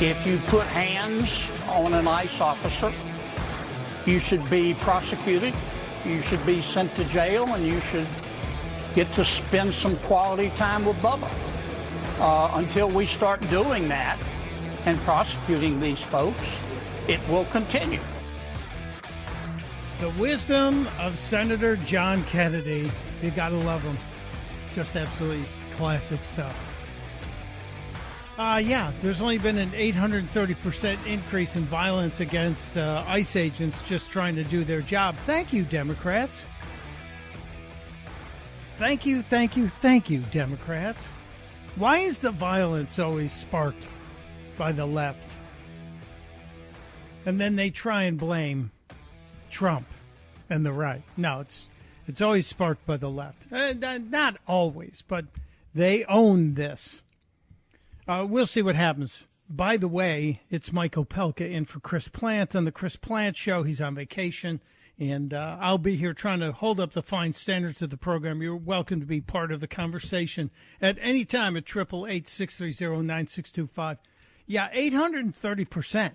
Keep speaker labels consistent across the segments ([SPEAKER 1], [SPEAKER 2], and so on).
[SPEAKER 1] If you put hands on an ICE officer, you should be prosecuted, you should be sent to jail, and you should get to spend some quality time with Bubba. Until we start doing that and prosecuting these folks, it will continue.
[SPEAKER 2] The wisdom of Senator John Kennedy. You got to love him. Just absolutely classic stuff. Yeah, there's only been an 830% increase in violence against ICE agents just trying to do their job. Thank you, Democrats. Thank you, Democrats. Why is the violence always sparked by the left? And then they try and blame Trump and the right. No, it's always sparked by the left. Not always, but they own this. We'll see what happens. By the way, it's Mike Opelka in for Chris Plant on the Chris Plant Show. He's on vacation, and I'll be here trying to hold up the fine standards of the program. You're welcome to be part of the conversation at any time at 888-630-9625. Yeah, 830%.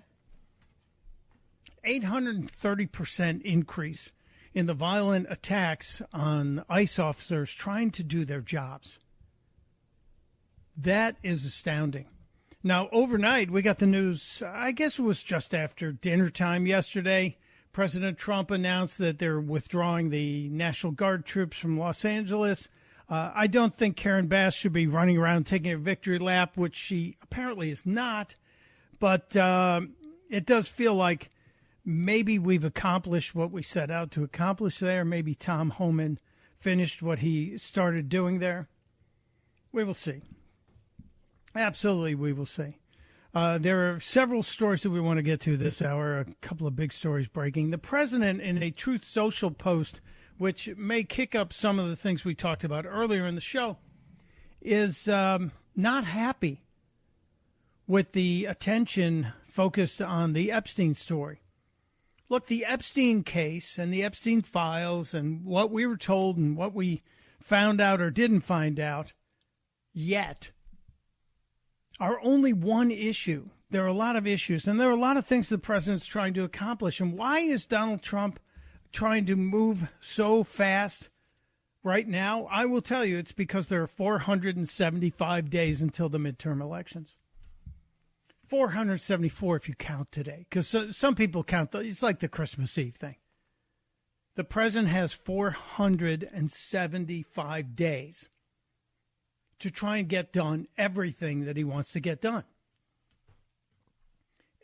[SPEAKER 2] 830% increase in the violent attacks on ICE officers trying to do their jobs. That is astounding. Now, overnight, we got the news, I guess it was just after dinner time yesterday. President Trump announced that they're withdrawing the National Guard troops from Los Angeles. I don't think Karen Bass should be running around taking a victory lap, which she apparently is not. But it does feel like maybe we've accomplished what we set out to accomplish there. Maybe Tom Homan finished what he started doing there. We will see. Absolutely, we will see. There are several stories that we want to get to this hour, a couple of big stories breaking. The president, in a Truth Social post, which may kick up some of the things we talked about earlier in the show, is not happy with the attention focused on the Epstein story. Look, the Epstein case and the Epstein files and what we were told and what we found out or didn't find out yet are only one issue. There are a lot of issues, and there are a lot of things the president's trying to accomplish. And why is Donald Trump trying to move so fast right now? I will tell you, it's because there are 475 days until the midterm elections. 474 if you count today, because some people count, it's like the Christmas Eve thing. The president has 475 days to try and get done everything that he wants to get done.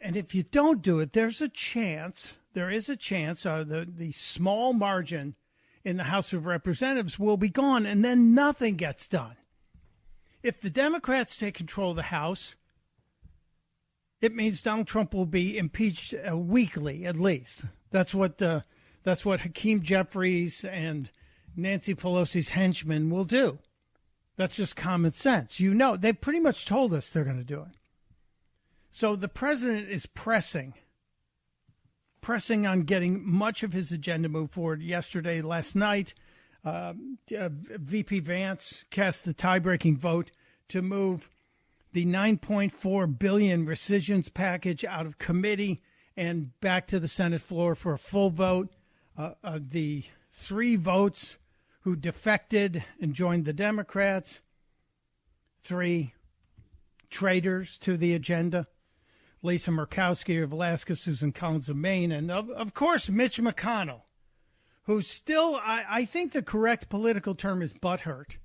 [SPEAKER 2] And if you don't do it, there is a chance, the small margin in the House of Representatives will be gone, and then nothing gets done. If the Democrats take control of the House, it means Donald Trump will be impeached weekly, at least. That's what Hakeem Jeffries and Nancy Pelosi's henchmen will do. That's just common sense. You know, they've pretty much told us they're going to do it. So the president is pressing on getting much of his agenda moved forward. Last night, VP Vance cast the tie-breaking vote to move the $9.4 billion rescissions package out of committee and back to the Senate floor for a full vote. The 3 votes who defected and joined the Democrats, 3 traitors to the agenda, Lisa Murkowski of Alaska, Susan Collins of Maine, and of course Mitch McConnell, who still, I think the correct political term is butthurt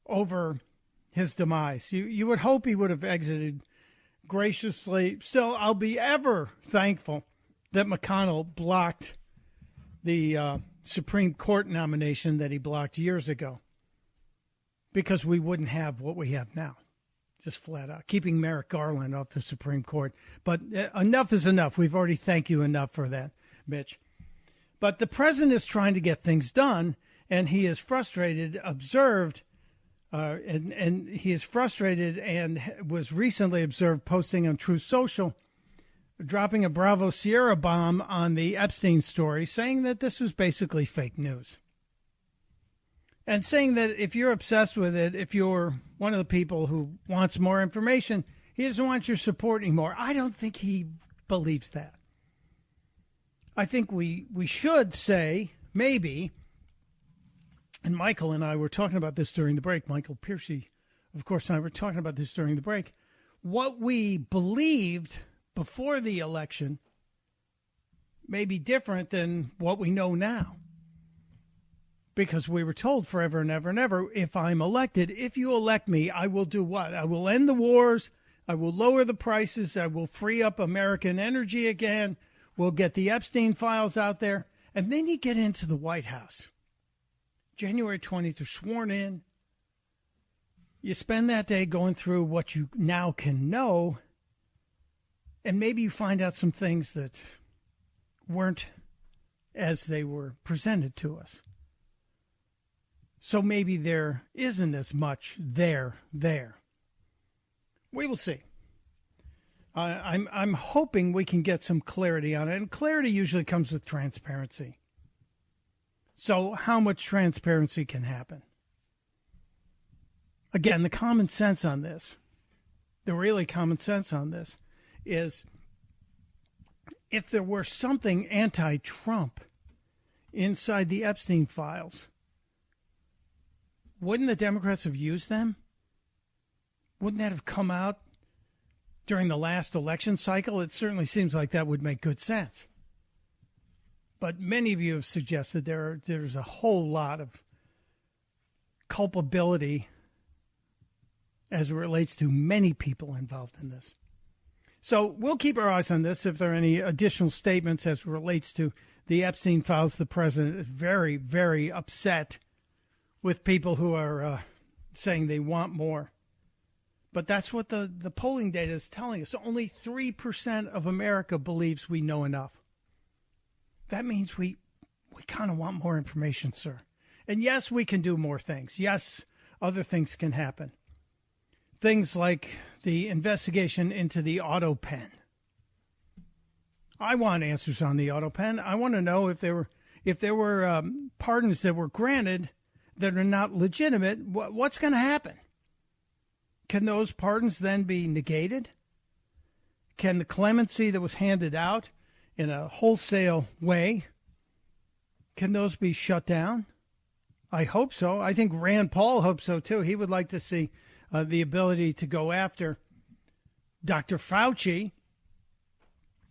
[SPEAKER 2] over his demise. You would hope he would have exited graciously. Still, I'll be ever thankful that McConnell blocked the Supreme Court nomination that he blocked years ago, because we wouldn't have what we have now, just flat out, keeping Merrick Garland off the Supreme Court. But enough is enough. We've already thanked you enough for that, Mitch. But the president is trying to get things done, and he is frustrated, and he is frustrated and was recently observed posting on Truth Social, dropping a Bravo Sierra bomb on the Epstein story, saying that this was basically fake news. And saying that if you're obsessed with it, if you're one of the people who wants more information, He doesn't want your support anymore. I don't think he believes that. I think we should say, maybe, and Michael and I were talking about this during the break. Michael Piercy, of course, and I were talking about this during the break. What we believed before the election may be different than what we know now. Because we were told forever and ever and ever, if I'm elected, if you elect me, I will do what? I will end the wars. I will lower the prices. I will free up American energy again. We'll get the Epstein files out there. And then you get into the White House. January 20th, you're sworn in. You spend that day going through what you now can know. And maybe you find out some things that weren't as they were presented to us. So maybe there isn't as much there. We will see. I'm hoping we can get some clarity on it, and clarity usually comes with transparency. So how much transparency can happen? Again, the common sense on this, the really common sense on this is if there were something anti-Trump inside the Epstein files, wouldn't the Democrats have used them? Wouldn't that have come out during the last election cycle? It certainly seems like that would make good sense. But many of you have suggested there's a whole lot of culpability as it relates to many people involved in this. So we'll keep our eyes on this. If there are any additional statements as it relates to the Epstein files, the president is very, very upset with people who are saying they want more. But that's what the polling data is telling us. Only 3% of America believes we know enough. That means we kind of want more information, sir. And yes, we can do more things. Yes, other things can happen. Things like the investigation into the Autopen. I want answers on the Autopen. I want to know if there were pardons that were granted that are not legitimate. What's going to happen? Can those pardons then be negated? Can the clemency that was handed out in a wholesale way, can those be shut down? I hope so. I think Rand Paul hopes so, too. He would like to see the ability to go after Dr. Fauci.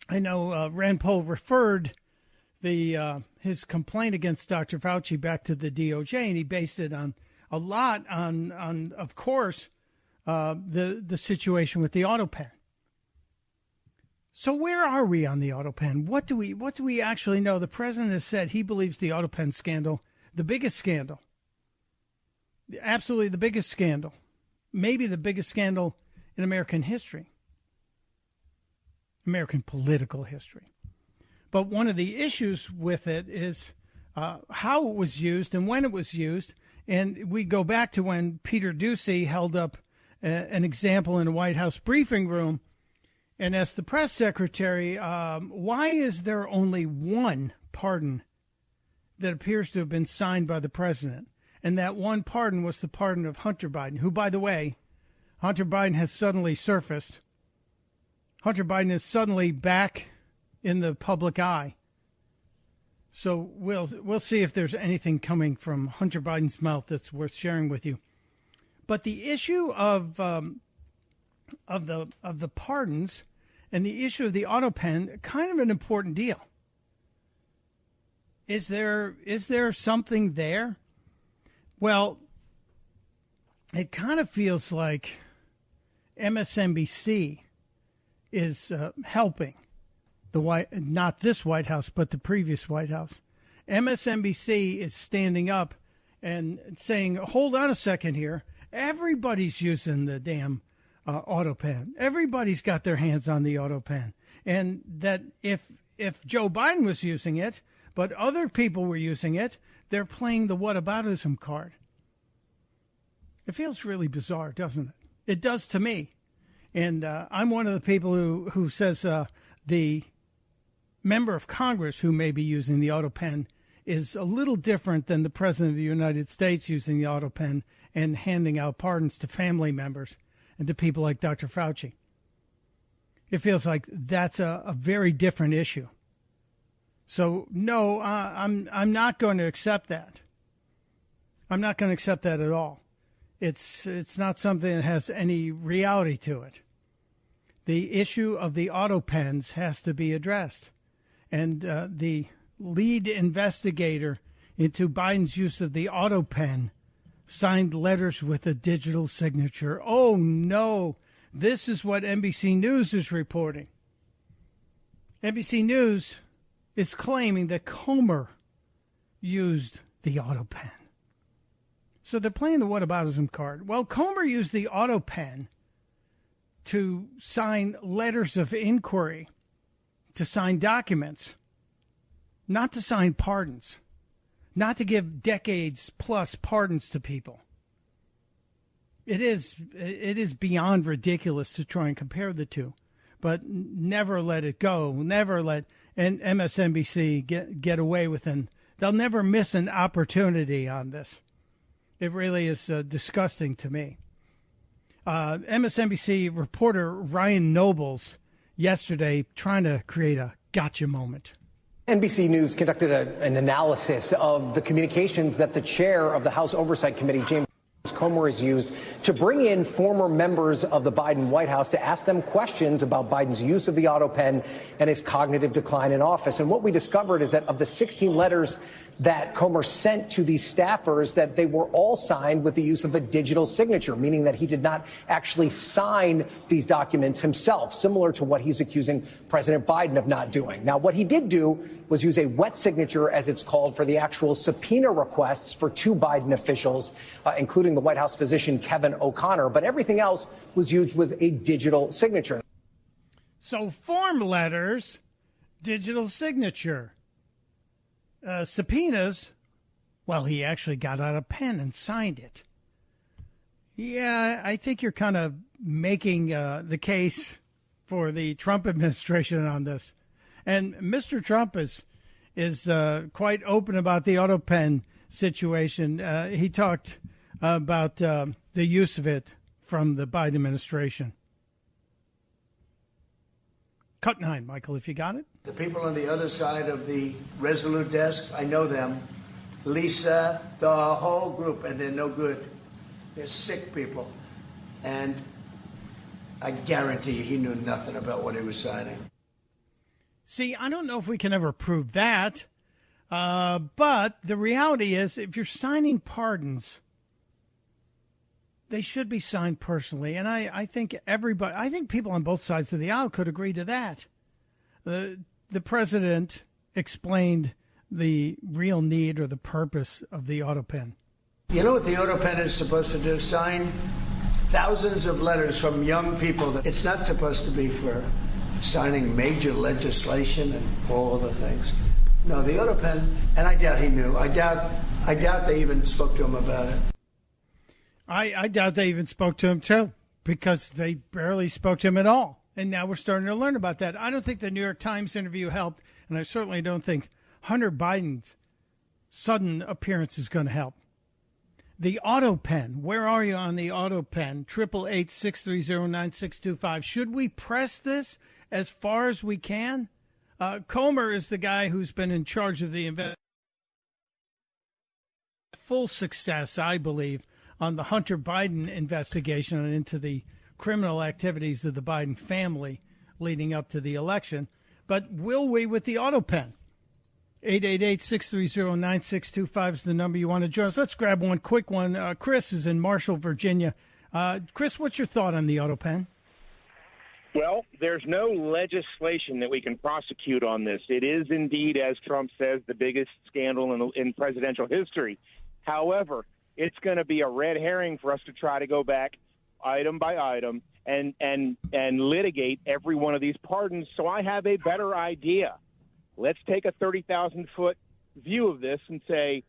[SPEAKER 2] I know Rand Paul referred his complaint against Dr. Fauci back to the DOJ, and he based it on a lot on of course, the situation with the Autopen. So where are we on the Autopen? What do we actually know? The president has said he believes the Autopen scandal, the biggest scandal, absolutely the biggest scandal, maybe the biggest scandal in American history, American political history. But one of the issues with it is how it was used and when it was used. And we go back to when Peter Doocy held up an example in a White House briefing room and asked the press secretary, why is there only one pardon that appears to have been signed by the president? And that one pardon was the pardon of Hunter Biden, who, by the way, Hunter Biden has suddenly surfaced. Hunter Biden is suddenly back in the public eye. So we'll see if there's anything coming from Hunter Biden's mouth that's worth sharing with you. But the issue of the pardons and the issue of the Autopen, kind of an important deal. Is there something there? Well, it kind of feels like MSNBC is helping not this White House, but the previous White House. MSNBC is standing up and saying, hold on a second here. Everybody's using the damn Autopen. Everybody's got their hands on the Autopen. And that if Joe Biden was using it, but other people were using it, they're playing the whataboutism card. It feels really bizarre, doesn't it? It does to me. And I'm one of the people who says the member of Congress who may be using the Autopen is a little different than the President of the United States using the Autopen and handing out pardons to family members and to people like Dr. Fauci. It feels like that's a very different issue. So, no, I'm not going to accept that. I'm not going to accept that at all. It's not something that has any reality to it. The issue of the Autopens has to be addressed. And the lead investigator into Biden's use of the Autopen signed letters with a digital signature. Oh, no. This is what NBC News is reporting. NBC News is claiming that Comer used the Autopen. So they're playing the whataboutism card. Well, Comer used the Autopen to sign letters of inquiry, to sign documents, not to sign pardons, not to give decades-plus pardons to people. It is beyond ridiculous to try and compare the two, but never let it go. Never let MSNBC get away with it. They'll never miss an opportunity on this. It really is disgusting to me. MSNBC reporter Ryan Nobles yesterday trying to create a gotcha moment.
[SPEAKER 3] NBC News conducted an analysis of the communications that the chair of the House Oversight Committee, James Comer, has used to bring in former members of the Biden White House to ask them questions about Biden's use of the Autopen and his cognitive decline in office. And what we discovered is that of the 16 letters that Comer sent to these staffers, that they were all signed with the use of a digital signature, meaning that he did not actually sign these documents himself, similar to what he's accusing President Biden of not doing. Now, what he did do was use a wet signature, as it's called, for the actual subpoena requests for two Biden officials, including the White House physician Kevin O'Connor. But everything else was used with a digital signature.
[SPEAKER 2] So form letters, digital signature. Subpoenas, well, he actually got out a pen and signed it. Yeah, I think you're kind of making the case for the Trump administration on this. And Mr. Trump is quite open about the Autopen situation. He talked about the use of it from the Biden administration. Cut 9, Michael, if you got it.
[SPEAKER 4] The people on the other side of the Resolute desk, I know them. Lisa, the whole group, and they're no good. They're sick people. And I guarantee you he knew nothing about what he was signing.
[SPEAKER 2] See, I don't know if we can ever prove that. But the reality is, if you're signing pardons, they should be signed personally. And I think people on both sides of the aisle could agree to that. The president explained the real need or the purpose of the Autopen.
[SPEAKER 4] You know what the Autopen is supposed to do? Sign thousands of letters from young people. It's not supposed to be for signing major legislation and all other things. No, the Autopen, and I doubt he knew. I doubt they even spoke to him about it.
[SPEAKER 2] I doubt they even spoke to him, too, because they barely spoke to him at all. And now we're starting to learn about that. I don't think the New York Times interview helped, and I certainly don't think Hunter Biden's sudden appearance is going to help. The Autopen, where are you on the Autopen? 888-630-9625. Should we press this as far as we can? Comer is the guy who's been in charge of the full success, I believe, on the Hunter Biden investigation and into the criminal activities of the Biden family leading up to the election. But will we with the Autopen? 888-630-9625 is the number you want to join us. Let's grab one quick one. Chris is in Marshall, Virginia. Chris, what's your thought on the Autopen?
[SPEAKER 5] Well, there's no legislation that we can prosecute on this. It is indeed, as Trump says, the biggest scandal in presidential history. However, it's going to be a red herring for us to try to go back item by item and litigate every one of these pardons. So I have a better idea. Let's take a 30,000-foot view of this and say,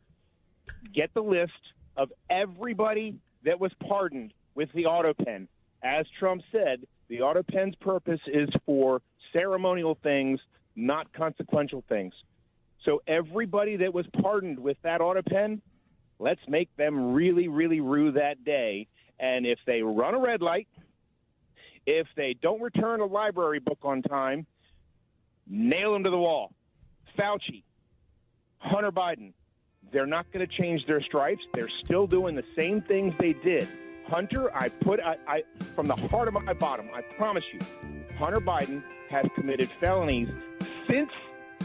[SPEAKER 5] get the list of everybody that was pardoned with the Autopen. As Trump said, the Autopen's purpose is for ceremonial things, not consequential things. So everybody that was pardoned with that Autopen, let's make them really, really rue that day. And if they run a red light, If they don't return a library book on time, nail them to the wall. Fauci, Hunter Biden, they're not going to change their stripes. They're still doing the same things they did. Hunter, I from the heart of my bottom, I promise you, Hunter Biden has committed felonies since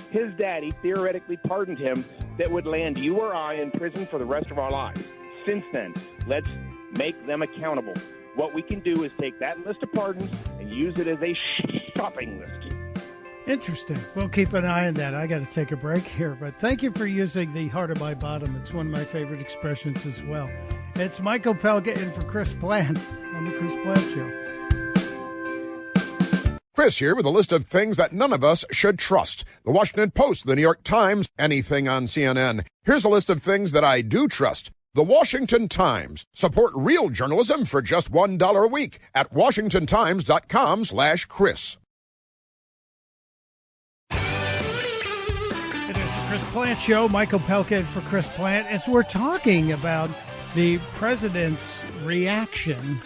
[SPEAKER 5] his daddy theoretically pardoned him that would land you or I in prison for the rest of our lives. Since then, let's make them accountable. What we can do is take that list of pardons and use it as a shopping list.
[SPEAKER 2] Interesting. We'll keep an eye on that. I got to take a break here, but thank you for using the heart of my bottom. It's one of my favorite expressions as well. It's Michael Pelka in for Chris Plant on the Chris Plant Show.
[SPEAKER 6] Chris here with a list of things that none of us should trust. The Washington Post, the New York Times, anything on CNN. Here's a list of things that I do trust. The Washington Times. Support real journalism for just $1 a week at washingtontimes.com/Chris.
[SPEAKER 2] It is the Chris Plant Show. Michael Pelka for Chris Plant. As we're talking about the president's reaction,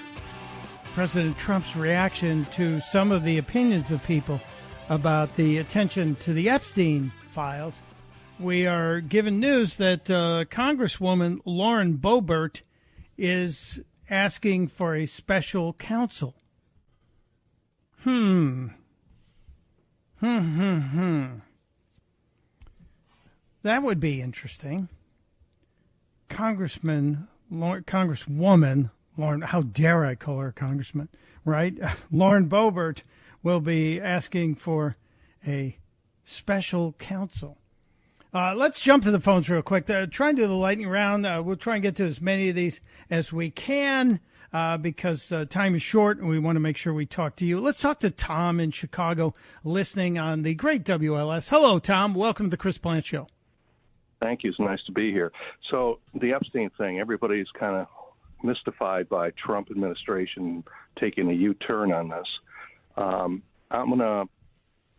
[SPEAKER 2] President Trump's reaction to some of the opinions of people about the attention to the Epstein files, we are given news that Congresswoman Lauren Boebert is asking for a special counsel. That would be interesting. Congresswoman Lauren, how dare I call her a congressman, right? Lauren Boebert will be asking for a special counsel. Let's jump to the phones real quick. Try and do the lightning round. We'll try and get to as many of these as we can because time is short and we want to make sure we talk to you. Let's talk to Tom in Chicago, listening on the great WLS. Hello, Tom. Welcome to the Chris Plant Show.
[SPEAKER 7] Thank you. It's nice to be here. So the Epstein thing, everybody's kind of mystified by Trump administration taking a U-turn on this. I'm going to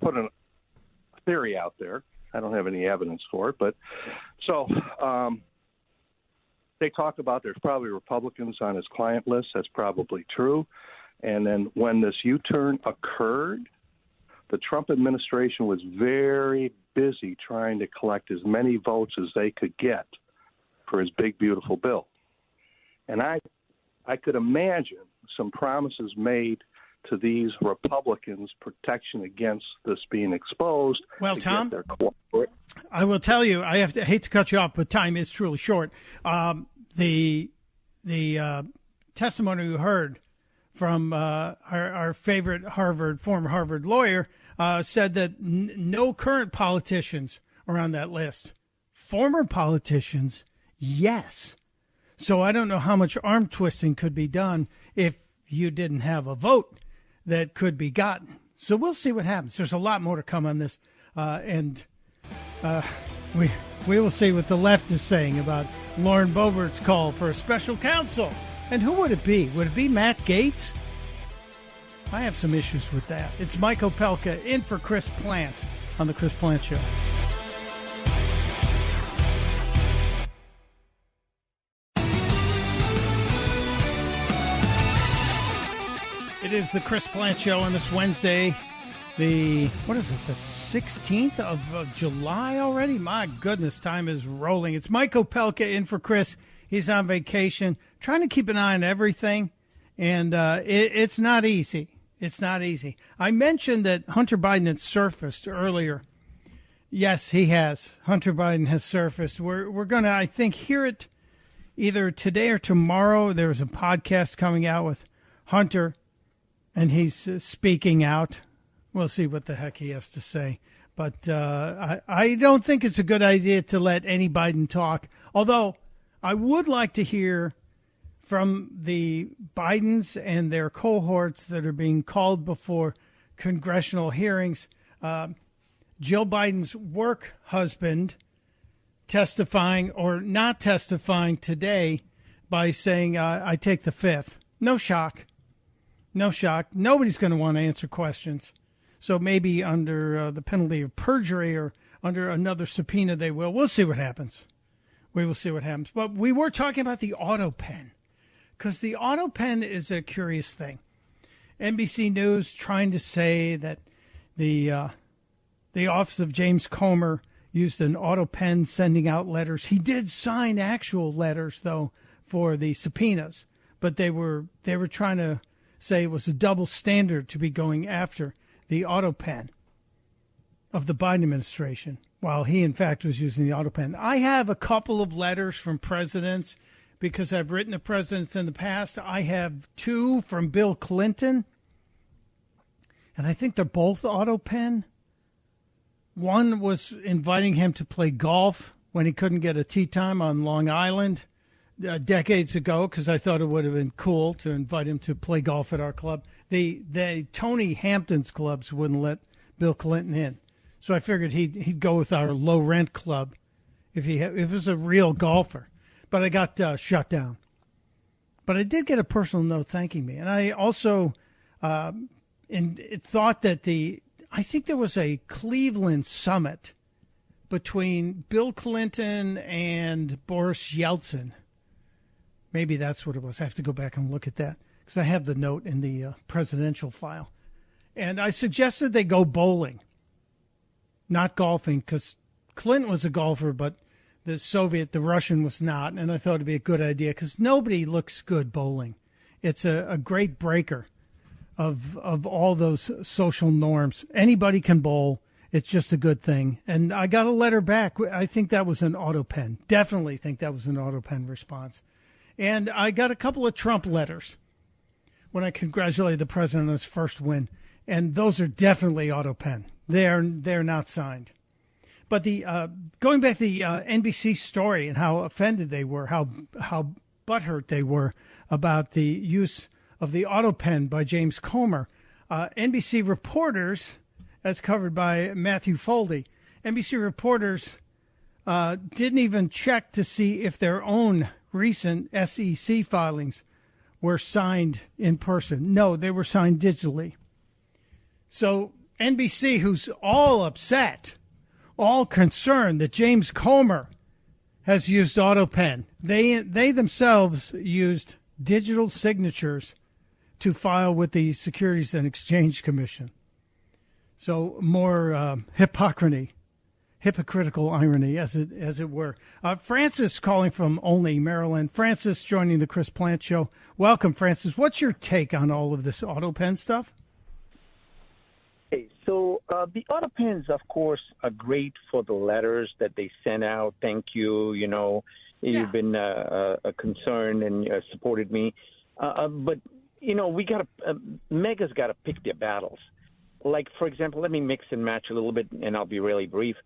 [SPEAKER 7] put a theory out there. I don't have any evidence for it, but so they talk about there's probably Republicans on his client list. That's probably true. And then when this U-turn occurred, the Trump administration was very busy trying to collect as many votes as they could get for his big, beautiful bill. And I could imagine some promises made to these Republicans, protection against this being exposed.
[SPEAKER 2] Well, Tom, I will tell you, I hate to cut you off, but time is truly short. The testimony we heard from our favorite former Harvard lawyer said that no current politicians are on that list. Former politicians, yes. So I don't know how much arm twisting could be done if you didn't have a vote that could be gotten. So we'll see what happens. There's a lot more to come on this, and we will see what the left is saying about Lauren Boebert's call for a special counsel. And who would it be? Would it be Matt Gaetz? I have some issues with that. It's Michael Pelka in for Chris Plant on the Chris Plant Show. It is the Chris Plant Show on this Wednesday, the 16th of July already? My goodness, time is rolling. It's Michael Pelka in for Chris. He's on vacation, trying to keep an eye on everything, and it's not easy. It's not easy. I mentioned that Hunter Biden had surfaced earlier. Yes, he has. Hunter Biden has surfaced. We're going to, I think, hear it either today or tomorrow. There's a podcast coming out with Hunter, and he's speaking out. We'll see what the heck he has to say. But I don't think it's a good idea to let any Biden talk. Although I would like to hear from the Bidens and their cohorts that are being called before congressional hearings. Jill Biden's work husband testifying or not testifying today by saying, I take the fifth. No shock. No shock. Nobody's going to want to answer questions. So maybe under the penalty of perjury or under another subpoena they will. We'll see what happens. We will see what happens. But we were talking about the Autopen because the Autopen is a curious thing. NBC News trying to say that the office of James Comer used an Autopen sending out letters. He did sign actual letters, though, for the subpoenas, but they were trying to say it was a double standard to be going after the Autopen of the Biden administration, while he, in fact, was using the Autopen. I have a couple of letters from presidents because I've written to presidents in the past. I have 2 from Bill Clinton, and I think they're both Autopen. One was inviting him to play golf when he couldn't get a tee time on Long Island decades ago, because I thought it would have been cool to invite him to play golf at our club. The Tony Hampton's clubs wouldn't let Bill Clinton in, so I figured he'd go with our low rent club if it was a real golfer. But I got shut down. But I did get a personal note thanking me, and I also thought that I think there was a Cleveland summit between Bill Clinton and Boris Yeltsin. Maybe that's what it was. I have to go back and look at that because I have the note in the presidential file. And I suggested they go bowling, not golfing, because Clinton was a golfer, but the Russian was not. And I thought it'd be a good idea because nobody looks good bowling. It's a great breaker of all those social norms. Anybody can bowl. It's just a good thing. And I got a letter back. I think that was an Autopen. Definitely think that was an Autopen response. And I got a couple of Trump letters when I congratulated the president on his first win. And those are definitely Autopen. They're not signed. But going back to the NBC story and how offended they were, how butthurt they were about the use of the Autopen by James Comer, NBC reporters, as covered by Matthew Foldy, NBC reporters didn't even check to see if their own recent SEC filings were signed in person. No, they were signed digitally. So NBC, who's all upset, all concerned that James Comer has used Autopen, they themselves used digital signatures to file with the Securities and Exchange Commission. So more hypocritical irony, as it were. Francis calling from Olney, Maryland. Francis joining the Chris Plant Show. Welcome, Francis. What's your take on all of this Autopen stuff?
[SPEAKER 8] Hey, so the Autopens, of course, are great for the letters that they send out. Thank you. You've been a concern and supported me. But Mega's got to pick their battles. Like, for example, let me mix and match a little bit, and I'll be really brief,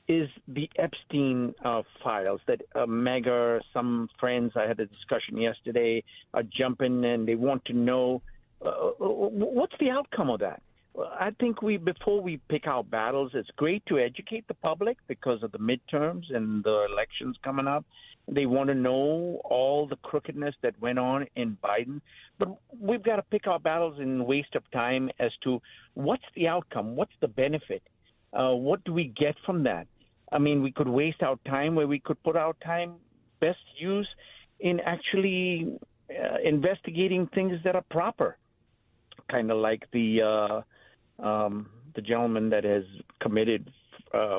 [SPEAKER 8] is the Epstein files that Mega, some friends, I had a discussion yesterday, are jumping and they want to know what's the outcome of that. I think before we pick our battles, it's great to educate the public because of the midterms and the elections coming up. They want to know all the crookedness that went on in Biden. But we've got to pick our battles in waste of time as to what's the outcome, what's the benefit, what do we get from that? I mean, we could waste our time where we could put our time best use in actually investigating things that are proper, kind of like the gentleman that has committed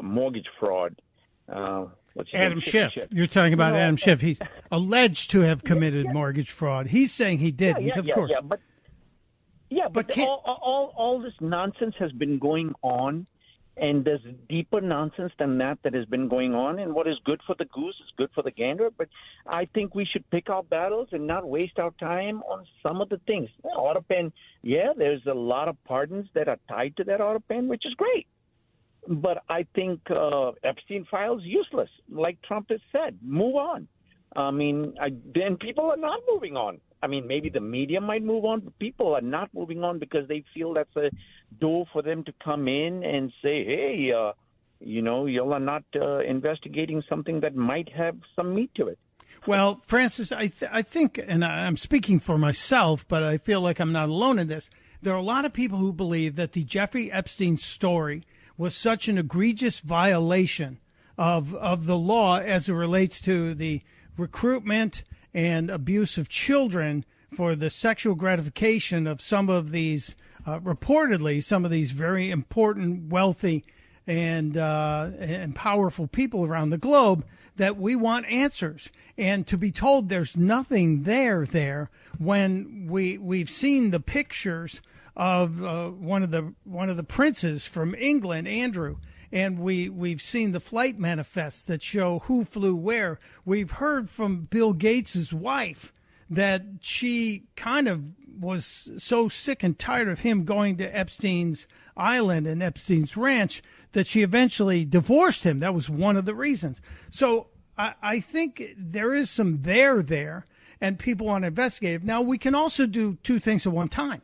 [SPEAKER 8] mortgage fraud.
[SPEAKER 2] Adam Schiff. You're talking about Adam Schiff. He's alleged to have committed mortgage fraud. He's saying he didn't, of course.
[SPEAKER 8] But all this nonsense has been going on, and there's deeper nonsense than that has been going on. And what is good for the goose is good for the gander. But I think we should pick our battles and not waste our time on some of the things. Autopen, there's a lot of pardons that are tied to that Autopen, which is great. But I think Epstein files useless, like Trump has said. Move on. I mean, then people are not moving on. I mean, maybe the media might move on, but people are not moving on because they feel that's a door for them to come in and say, hey, y'all are not investigating something that might have some meat to it.
[SPEAKER 2] Well, Francis, I think, and I'm speaking for myself, but I feel like I'm not alone in this. There are a lot of people who believe that the Jeffrey Epstein story was such an egregious violation of the law as it relates to the recruitment and abuse of children for the sexual gratification of some of these, reportedly, some of these very important, wealthy, and powerful people around the globe, that we want answers. And to be told there's nothing there when we've seen the pictures of one of the princes from England, Andrew, and we've seen the flight manifests that show who flew where. We've heard from Bill Gates's wife that she kind of was so sick and tired of him going to Epstein's island and Epstein's ranch that she eventually divorced him. That was one of the reasons. So I think there is some there, and people want to investigate it. Now, we can also do two things at one time.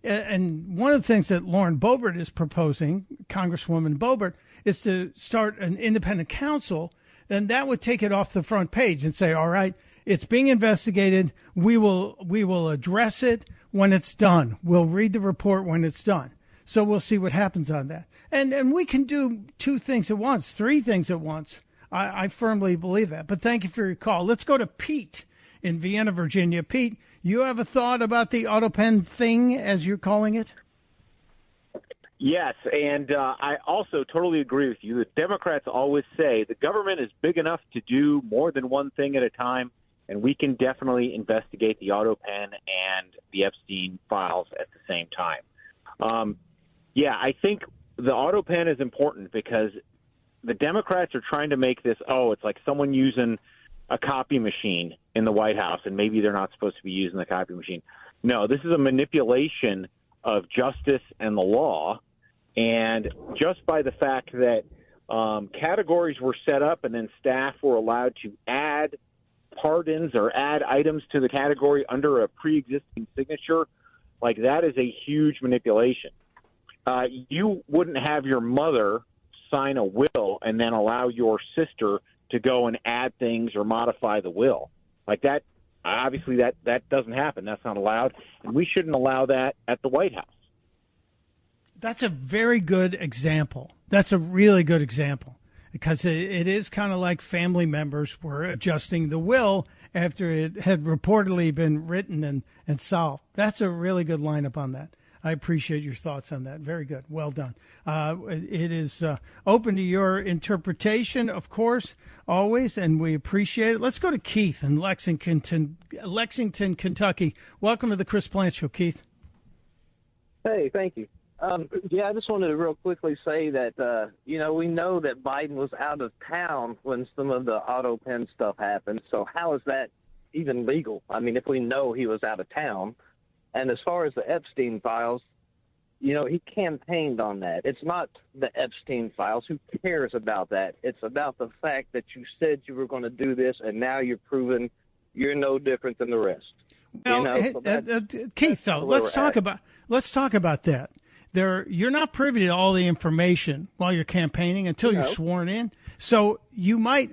[SPEAKER 2] And one of the things that Lauren Boebert is proposing, Congresswoman Boebert, is to start an independent counsel, and that would take it off the front page and say, all right, it's being investigated. We will address it when it's done. We'll read the report when it's done. So we'll see what happens on that. And we can do two things at once, three things at once. I firmly believe that. But thank you for your call. Let's go to Pete in Vienna, Virginia. Pete, you have a thought about the Autopen thing, as you're calling it?
[SPEAKER 8] Yes, and I also totally agree with you. The Democrats always say the government is big enough to do more than one thing at a time, and we can definitely investigate the Autopen and the Epstein files at the same time. I think the Autopen is important because the Democrats are trying to make this, it's like someone using a copy machine in the White House, and maybe they're not supposed to be using the copy machine. No, this is a manipulation of justice and the law, and just by the fact that categories were set up and then staff were allowed to add pardons or add items to the category under a pre-existing signature, like that is a huge manipulation. You wouldn't have your mother sign a will and then allow your sister to go and add things or modify the will. Like that, obviously that doesn't happen. That's not allowed, and we shouldn't allow that at the White House.
[SPEAKER 2] That's a very good example. That's a really good example, because it is kind of like family members were adjusting the will after it had reportedly been written and solved. That's a really good lineup on that. I appreciate your thoughts on that. Very good. Well done. It is open to your interpretation, of course, always, and we appreciate it. Let's go to Keith in Lexington, Kentucky. Welcome to the Chris Plante Show, Keith.
[SPEAKER 9] Hey, thank you. I just wanted to real quickly say that, we know that Biden was out of town when some of the Autopen stuff happened. So how is that even legal? I mean, if we know he was out of town. And as far as the Epstein files, he campaigned on that. It's not the Epstein files. Who cares about that? It's about the fact that you said you were going to do this, and now you're proving you're no different than the rest.
[SPEAKER 2] Keith, though, let's talk about that. You're not privy to all the information while you're campaigning until you're sworn in. So you might,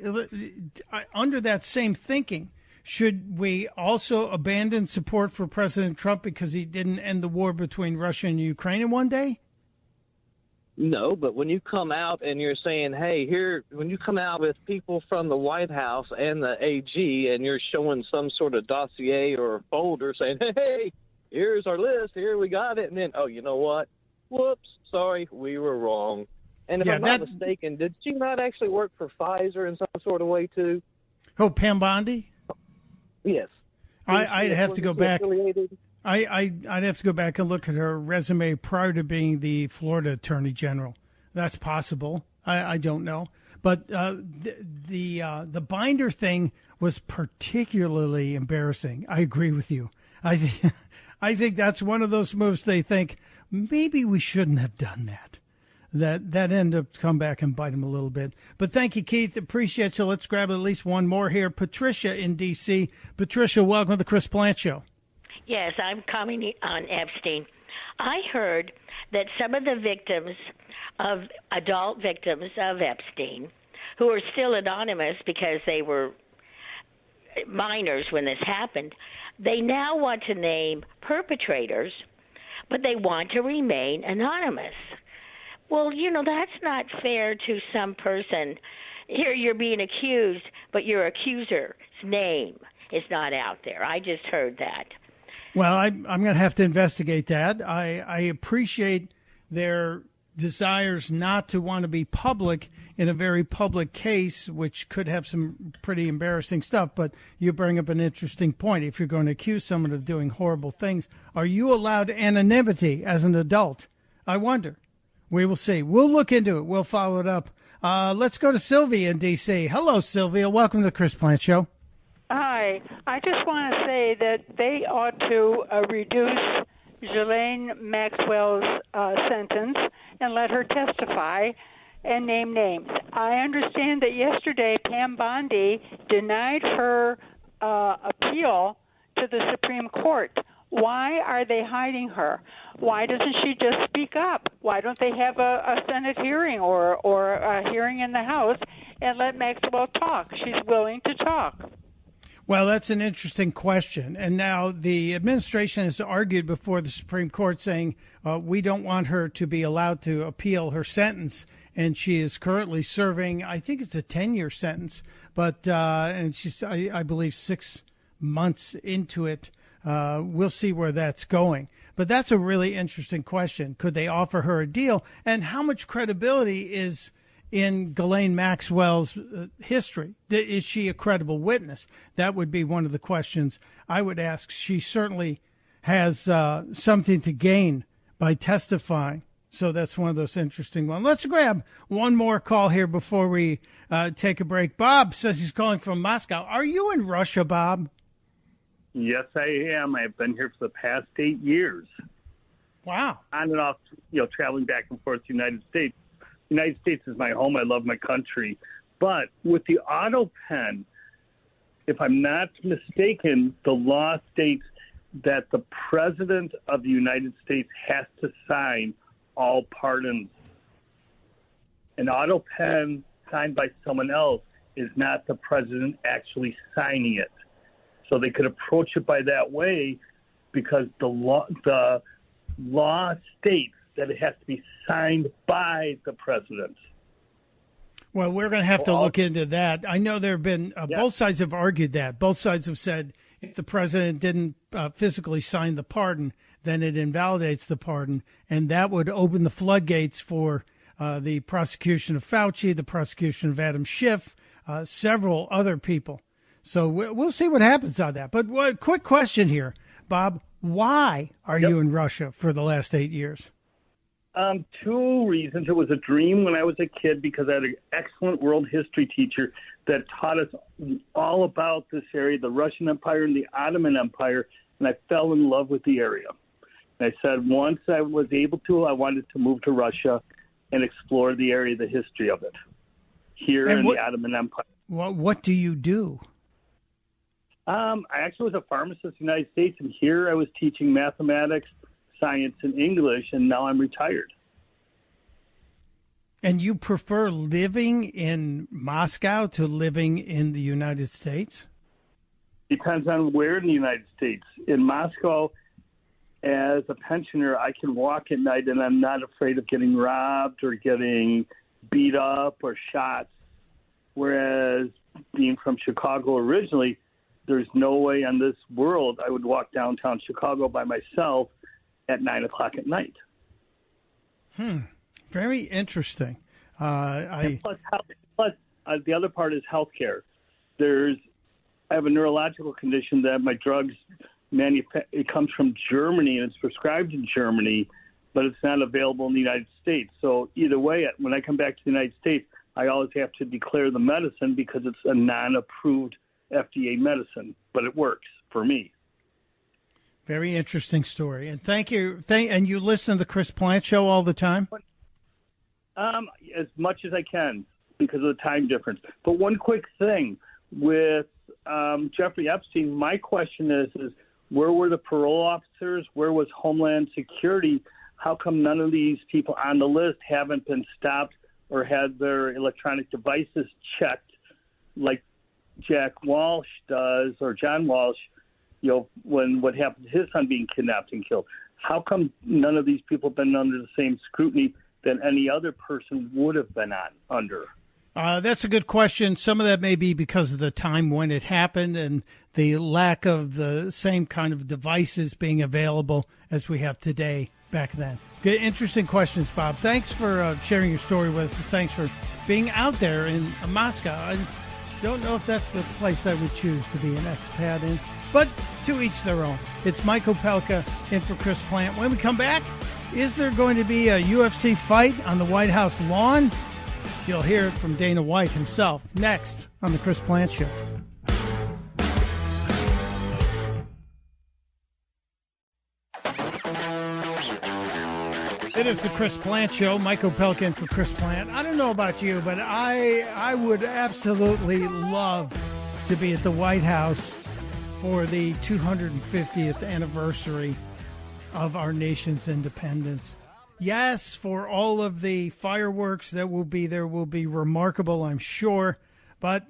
[SPEAKER 2] under that same thinking, should we also abandon support for President Trump because he didn't end the war between Russia and Ukraine in one day?
[SPEAKER 9] No, but when you come out and you're saying, hey, when you come out with people from the White House and the AG and you're showing some sort of dossier or folder saying, hey, here's our list, here we got it, and then, you know what? Whoops, sorry, we were wrong. And if I'm not mistaken, did she not actually work for Pfizer in some sort of way too?
[SPEAKER 2] Oh, Pam Bondi?
[SPEAKER 9] Yes.
[SPEAKER 2] I'd have to go back. I'd have to go back and look at her resume prior to being the Florida Attorney General. That's possible. I don't know. But the binder thing was particularly embarrassing. I agree with you. I think that's one of those moves they think maybe we shouldn't have done that. That ended up come back and bite him a little bit. But thank you, Keith. Appreciate you. Let's grab at least one more here. Patricia in D.C. Patricia, welcome to the Chris Plante Show.
[SPEAKER 10] Yes, I'm commenting on Epstein. I heard that some of the adult victims of Epstein, who are still anonymous because they were minors when this happened, they now want to name perpetrators, but they want to remain anonymous. Well, that's not fair to some person. Here you're being accused, but your accuser's name is not out there. I just heard that.
[SPEAKER 2] Well, I'm going to have to investigate that. I appreciate their desires not to want to be public in a very public case, which could have some pretty embarrassing stuff. But you bring up an interesting point. If you're going to accuse someone of doing horrible things, are you allowed anonymity as an adult? I wonder. We will see. We'll look into it. We'll follow it up. Let's go to Sylvia in D.C. Hello, Sylvia. Welcome to the Chris Plant Show.
[SPEAKER 11] Hi. I just want to say that they ought to reduce Ghislaine Maxwell's sentence and let her testify and name names. I understand that yesterday Pam Bondi denied her appeal to the Supreme Court. Why are they hiding her? Why doesn't she just speak up? Why don't they have a Senate hearing or a hearing in the House and let Maxwell talk? She's willing to talk.
[SPEAKER 2] Well, that's an interesting question. And now the administration has argued before the Supreme Court saying we don't want her to be allowed to appeal her sentence. And she is currently serving, I think it's a 10-year sentence, but and she's, I believe, 6 months into it. We'll see where that's going. But that's a really interesting question. Could they offer her a deal? And how much credibility is in Ghislaine Maxwell's history? Is she a credible witness? That would be one of the questions I would ask. She certainly has something to gain by testifying. So that's one of those interesting ones. Let's grab one more call here before we take a break. Bob says he's calling from Moscow. Are you in Russia, Bob?
[SPEAKER 12] Yes, I am. I've been here for the past 8 years.
[SPEAKER 2] Wow.
[SPEAKER 12] On and off, traveling back and forth to the United States. The United States is my home. I love my country. But with the Autopen, if I'm not mistaken, the law states that the President of the United States has to sign all pardons. An Autopen signed by someone else is not the President actually signing it. So they could approach it by that way because the law states that it has to be signed by the President.
[SPEAKER 2] Well, we're going to have to look into that. I know there have been, both sides have argued that. Both sides have said if the President didn't physically sign the pardon, then it invalidates the pardon, and that would open the floodgates for the prosecution of Fauci, the prosecution of Adam Schiff, several other people. So we'll see what happens on that. But quick question here, Bob. Why are you in Russia for the last 8 years?
[SPEAKER 12] 2 reasons. It was a dream when I was a kid because I had an excellent world history teacher that taught us all about this area, the Russian Empire and the Ottoman Empire, and I fell in love with the area. And I said once I was able to, I wanted to move to Russia and explore the area, the history of it, here in the Ottoman Empire.
[SPEAKER 2] What do you do?
[SPEAKER 12] I actually was a pharmacist in the United States, and here I was teaching mathematics, science, and English, and now I'm retired.
[SPEAKER 2] And you prefer living in Moscow to living in the United States?
[SPEAKER 12] Depends on where in the United States. In Moscow, as a pensioner, I can walk at night, and I'm not afraid of getting robbed or getting beat up or shot, whereas being from Chicago originally, there's no way on this world I would walk downtown Chicago by myself at 9 o'clock at night.
[SPEAKER 2] Very interesting.
[SPEAKER 12] Plus, the other part is healthcare. I have a neurological condition that my drugs it comes from Germany and it's prescribed in Germany, but it's not available in the United States. So either way, when I come back to the United States, I always have to declare the medicine because it's a non-approved FDA medicine, but it works for me.
[SPEAKER 2] Very interesting story. And thank you. And you listen to the Chris Plant Show all the time?
[SPEAKER 12] As much as I can because of the time difference. But one quick thing with Jeffrey Epstein, my question is where were the parole officers? Where was Homeland Security? How come none of these people on the list haven't been stopped or had their electronic devices checked like Jack Walsh does, or John Walsh, when what happened to his son being kidnapped and killed? How come none of these people have been under the same scrutiny than any other person would have been under?
[SPEAKER 2] That's a good question. Some of that may be because of the time when it happened and the lack of the same kind of devices being available as we have today back then. Good, interesting questions, Bob. Thanks for sharing your story with us. Thanks for being out there in Moscow. I don't know if that's the place I would choose to be an expat in, but to each their own. It's Mike Opelka in for Chris Plant. When we come back, is there going to be a UFC fight on the White House lawn? You'll hear it from Dana White himself next on the Chris Plant Show. It is the Chris Plant Show. Mike Opelka in for Chris Plant. I don't know about you, but I would absolutely love to be at the White House for the 250th anniversary of our nation's independence. Yes, for all of the fireworks that will be there will be remarkable, I'm sure. But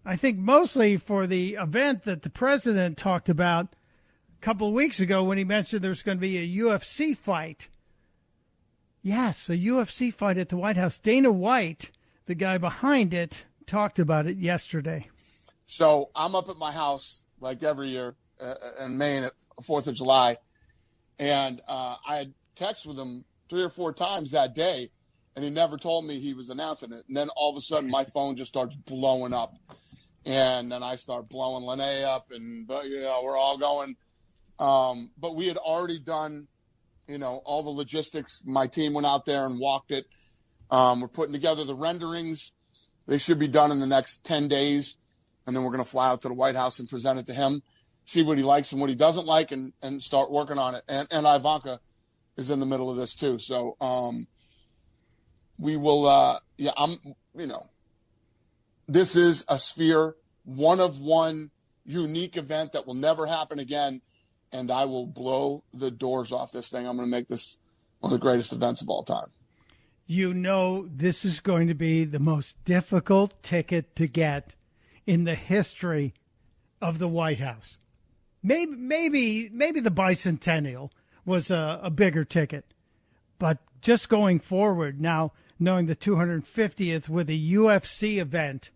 [SPEAKER 2] I think mostly for the event that the president talked about a couple of weeks ago when he mentioned there's going to be a UFC fight. Yes, a UFC fight at the White House. Dana White, the guy behind it, talked about it yesterday.
[SPEAKER 13] So I'm up at my house like every year in Maine at 4th of July. And I had texted with him 3 or 4 times that day, and he never told me he was announcing it. And then all of a sudden, my phone just starts blowing up. And then I start blowing Lene up, and we're all going. But we had already done, all the logistics. My team went out there and walked it. We're putting together the renderings. They should be done in the next 10 days. And then we're going to fly out to the White House and present it to him, see what he likes and what he doesn't like, and start working on it. And Ivanka is in the middle of this too. So we will, this is a Sphere, one of one, unique event that will never happen again. And I will blow the doors off this thing. I'm going to make this one of the greatest events of all time.
[SPEAKER 2] This is going to be the most difficult ticket to get in the history of the White House. Maybe the bicentennial was a bigger ticket. But just going forward now, knowing the 250th with a UFC event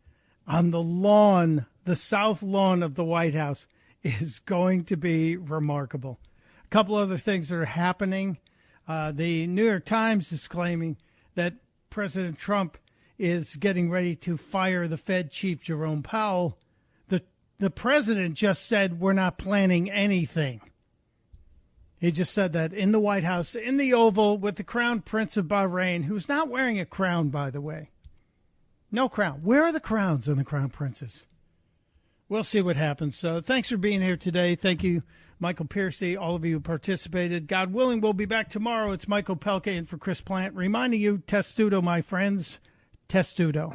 [SPEAKER 2] on the lawn, the south lawn of the White House, is going to be remarkable. A couple other things that are happening. The New York Times is claiming that President Trump is getting ready to fire the Fed chief, Jerome Powell. The president just said, we're not planning anything. He just said that in the White House, in the Oval, with the Crown Prince of Bahrain, who's not wearing a crown, by the way. No crown. Where are the crowns on the Crown Princes? We'll see what happens. So thanks for being here today. Thank you, Michael Piercy, all of you who participated. God willing, we'll be back tomorrow. It's Michael Opelka in for Chris Plant, reminding you, testudo, my friends, testudo.